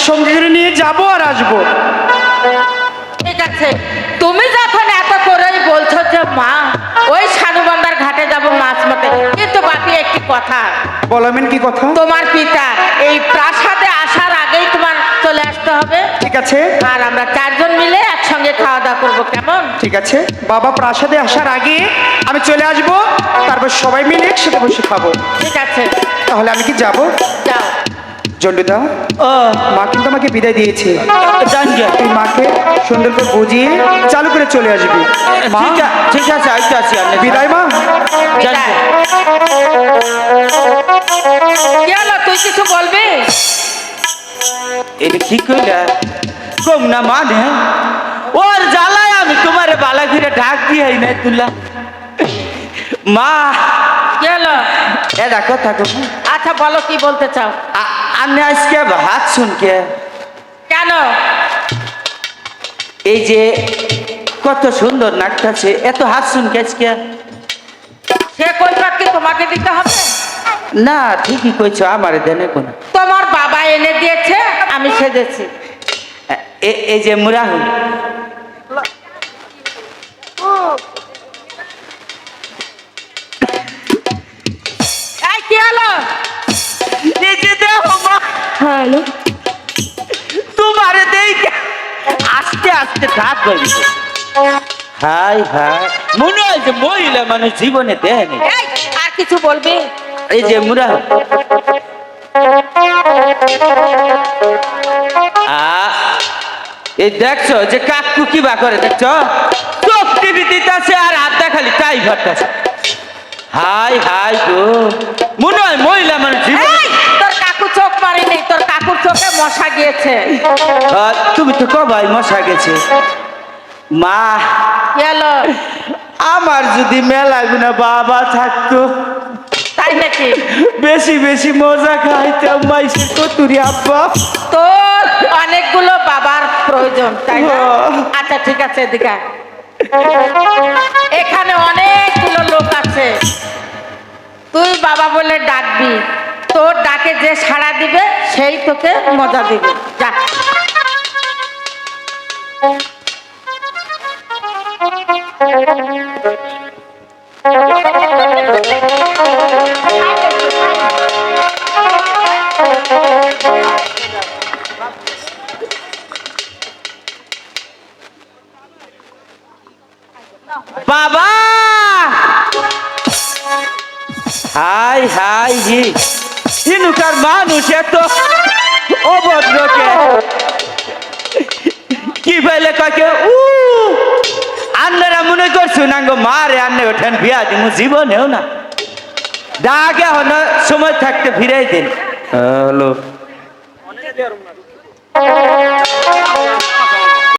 সঙ্গে করে নিয়ে যাবো আর আসবো। ঠিক আছে, তুমি যখন এত করেই বলছো যে মা ওই সানুবন্দার ঘাটে যাব মাছ মারতে, কিন্তু বাকি একটি কথা। বলবেন কি কথা? তোমার পিতা এই প্রাসাদে আসার আগেই তোমার চলে আসতে হবে। ঠিক আছে। আর আমরা চারজন মিলে একসঙ্গে খাওয়া দাওয়া করবো, কেমন? ঠিক আছে, বাবা প্রাসাদে আসার আগে আমি চলে আসবো, তারপর সবাই মিলে একসাথে বসে খাবো। ঠিক আছে, তাহলে আমি কি যাবো? যাও। জন্ডুদা, ও মা কিন্তু আমাকে বিদায় দিয়েছে। জান গে তুই মাকে সুন্দর করে বুঝিয়ে চালু করে চলে আসবি। মা, ঠিক আছে আইতে আসি আমি বিদায় মা। জান গে। কি হলো, তুই কিছু বলবি? এটা কি কইলা কম না মানে ওর জ্বালায় আমি তোমারে বালা ঘিরে ঢাক দিয়ে নাই তুলা মা কি হলো? এটা কথা কো আচ্ছা বলো, কি বলতে চাও? আমি আজকে হাত শুনকে কেন? এই যে কত সুন্দর নাচতেছে, এত হাত শুনকে আজকে। সে কৈফিয়ত কি তোমাকে দিতে হবে? না ঠিকই কইছো, আমার দেনে কোন তোমার বাবা এনে দিয়েছে, আমি সেজেছি। এই যে মুরাহুল এই কি হলো? এই যে দেখো মা, হ্যালো, তোমারে দেই আস্তে আস্তে ঢাক হইছে। হাই হাই, মনে হয় যে মহিলা মানুষ জীবনে দেয়নি। এই আর কিছু বলবি? এই যে মুরা এই দেখছো যে কাকু কি বা করে, দেখছো চোখ টিভি দিতেছে আর হাতটা খালি তাই ভরতেছে। হাই হাই গো, মনে হয় মহিলা মানুষ জীবন। এই, তোর কাকু চোখ মারেনি, তোর কাকুর চোখে মশা গিয়েছে। তুমি তো কবাই মশা গেছে মা। কি হলো? আমার যদি মেলা গুনা বাবা থাকতো, তাই নাকি? বেশি বেশি মজা খাইতাম মাইসে কতুরি আব্বা। তোর অনেকগুলো বাবার প্রয়োজন, তাই না? হ্যাঁ। আচ্ছা ঠিক আছে, এদিকে আয়। এখানে অনেকগুলো লোক আছে, তুই বাবা বলে ডাকবি, তোর ডাকে যে সাড়া দিবে সেই তোকে মজা দিবে। যা। বাবা হাই হাই হি হিনুকার মানুষ এত অভদ্রকে কি পাইলে কাকে আন্নারা মনে করছো না গো মারে আন্নে ওঠেন বিয়া দিমু জীবনেও না ডাকে হন সময় থাকতে ফিরাই দিন। হ্যালো